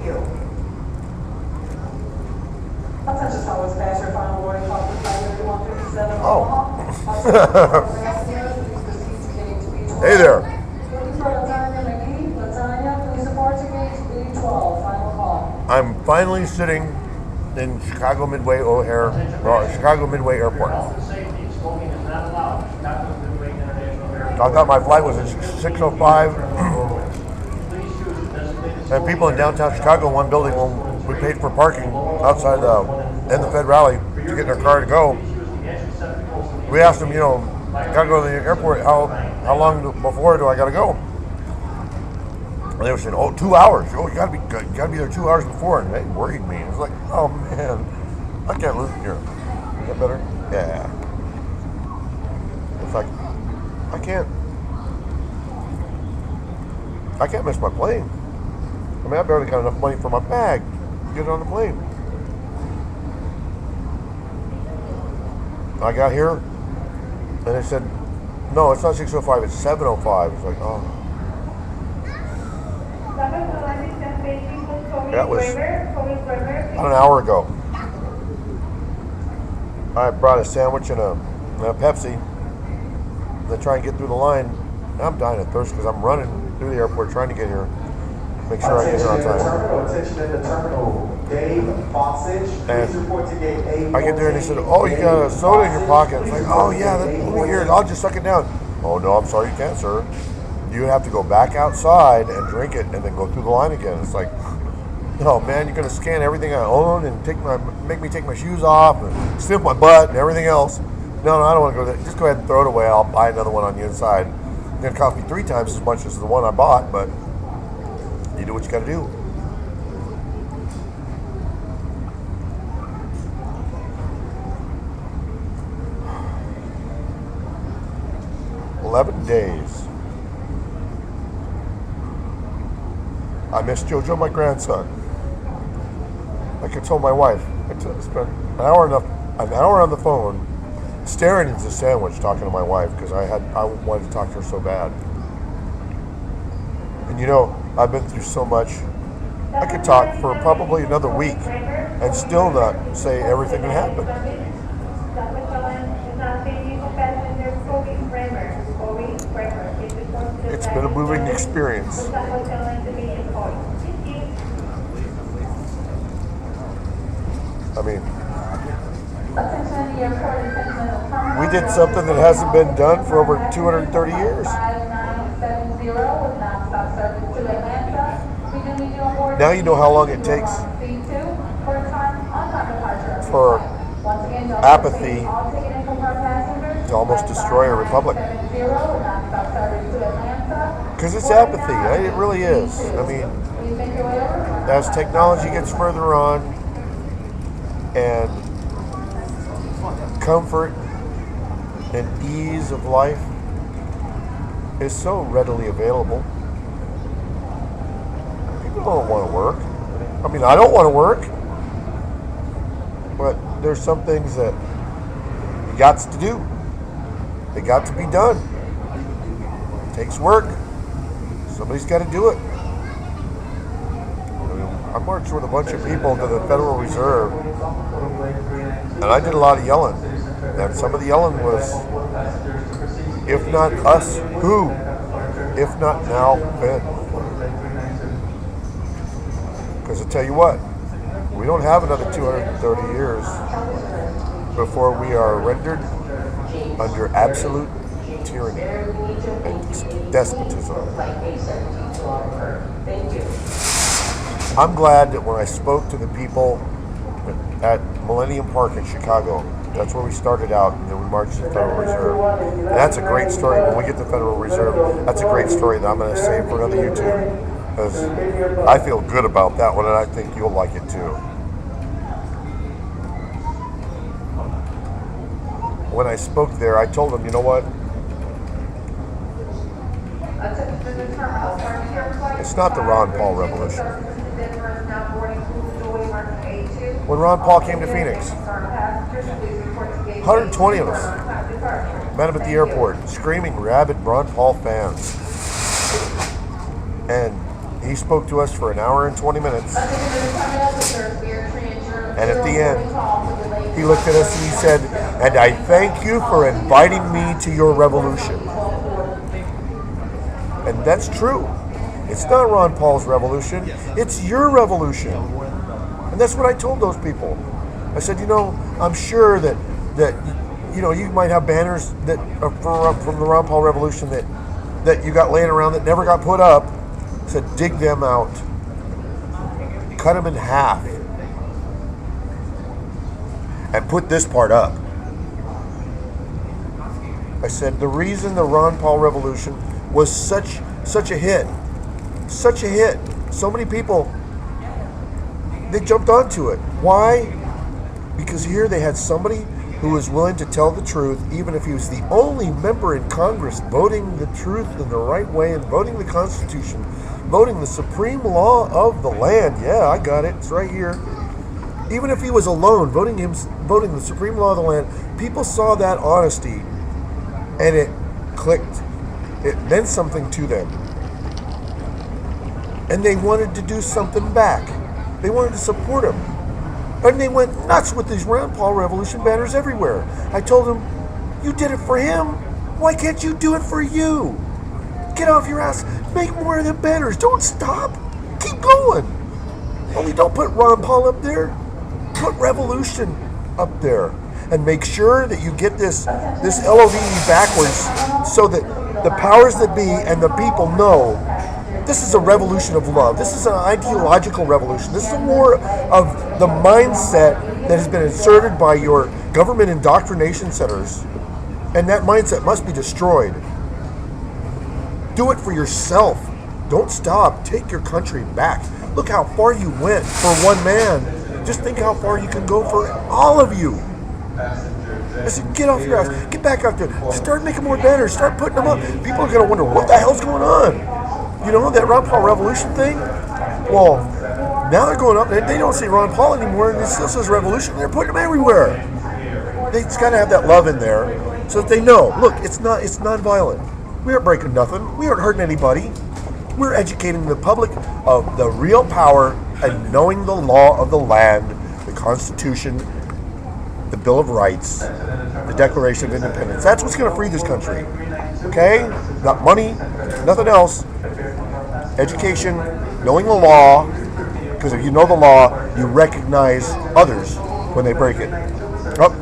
you. Attention towers, pass your final boarding call for flight 3157 Oh. Omaha. Hey there. Looking for Latanya McGee. Latanya, please report to gate B12. Final call. I'm finally sitting in Chicago Midway O'Hare, Chicago Midway Airport. Health and safety, smoking is not allowed. Chicago Midway International Airport. I thought my flight was at 6:05. Please choose a designated And people in downtown Chicago, in one building, when we paid for parking outside in the Fed Rally to get in their car to go. We asked them, gotta go to the airport. How long before do I gotta go? And they were saying, 2 hours. Oh, you gotta be there 2 hours before. And they worried me. It was like, oh man, I can't lose here. Is that better? Yeah. It's like, I can't miss my plane. I mean, I barely got enough money for my bag to get on the plane. I got here, and they said, no, it's not 6:05, it's 7:05. It's like, oh. That was about an hour ago. I brought a sandwich and a Pepsi. They try and get through the line. I'm dying of thirst because I'm running through the airport trying to get here. Make sure I get here on time. Attention in the terminal. Dave Foxage, please report to gate A. I get there and they said, oh, you got a soda in your pocket. It's like, oh yeah, let me hear it. I'll just suck it down. Oh no, I'm sorry, you can't, sir. You have to go back outside and drink it and then go through the line again. It's like, oh man, you're gonna scan everything I own and make me take my shoes off and sniff my butt and everything else. No, I don't want to go there. Just go ahead and throw it away. I'll buy another one on the inside. It's gonna cost me 3 times as much as the one I bought, but you do what you gotta do. Days. I miss Jojo, my grandson. Like I told my wife, I spent an hour on the phone staring at the sandwich talking to my wife because I wanted to talk to her so bad. And I've been through so much. I could talk for probably another week and still not say everything that happened. It's been a moving experience. I mean, we did something that hasn't been done for over 230 years. Now you know how long it takes for apathy to almost destroy a republic. Because it's apathy. It really is. I mean, as technology gets further on and comfort and ease of life is so readily available, people don't want to work. I mean, I don't want to work, but there's some things that you got to do. They got to be done. It takes work. Somebody's got to do it. I marched with a bunch of people to the Federal Reserve, and I did a lot of yelling. And some of the yelling was, if not us, who? If not now, when? Because I tell you what, we don't have another 230 years before we are rendered under absolute tyranny and despotism. I'm glad that when I spoke to the people at Millennium Park in Chicago, that's where we started out, and then we marched to the Federal Reserve. And that's a great story. When we get to the Federal Reserve, that's a great story that I'm going to save for another YouTube, because I feel good about that one, and I think you'll like it too. When I spoke there, I told them, you know what? It's not the Ron Paul revolution. When Ron Paul came to Phoenix, 120 of us met him at the airport, screaming rabid Ron Paul fans. And He spoke to us for an hour and 20 minutes. Under the retirement officer, we are transferring. And at the end, he looked at us and he said, "And I thank you for inviting me to your revolution." And that's true. It's not Ron Paul's revolution. It's your revolution. And that's what I told those people. I said, I'm sure that you might have banners that are from the Ron Paul revolution that you got laying around that never got put up. I said, dig them out. Cut them in half. And put this part up. I said, the reason the Ron Paul revolution was such a hit, so many people, they jumped onto it. Why? Because here they had somebody who was willing to tell the truth, even if he was the only member in Congress voting the truth in the right way and voting the Constitution, voting the supreme law of the land. Yeah, I got it. It's right here. Even if he was alone, voting the supreme law of the land, people saw that honesty, and it clicked. It meant something to them. And they wanted to do something back. They wanted to support him. And they went nuts with these Ron Paul Revolution banners everywhere. I told them, you did it for him. Why can't you do it for you? Get off your ass. Make more of them banners. Don't stop. Keep going. Only don't put Ron Paul up there. Put revolution up there. And make sure that you get this LOVE backwards so that the powers that be and the people know this is a revolution of love. This is an ideological revolution. This is a war of the mindset that has been inserted by your government indoctrination centers. And that mindset must be destroyed. Do it for yourself. Don't stop. Take your country back. Look how far you went for one man. Just think how far you can go for all of you. I said, get off your ass. Get back out there. Start making more banners. Start putting them up. People are going to wonder, what the hell's going on? That Ron Paul revolution thing? Well, now they're going up. They don't see Ron Paul anymore, and it still says revolution. They're putting them everywhere. It's got to have that love in there so that they know, look, it's non-violent. We aren't breaking nothing. We aren't hurting anybody. We're educating the public of the real power and knowing the law of the land, the Constitution, the Bill of Rights, the Declaration of Independence. That's what's going to free this country. Okay? Not money, nothing else. Education, knowing the law, because if you know the law, you recognize others when they break it. Oh,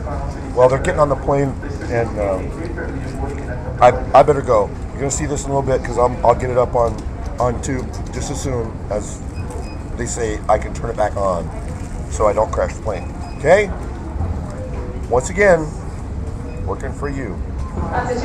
well, they're getting on the plane, and I better go. You're going to see this in a little bit because I'll get it up on tube just as soon as they say I can turn it back on so I don't crash the plane. Okay? Once again, working for you. Yes.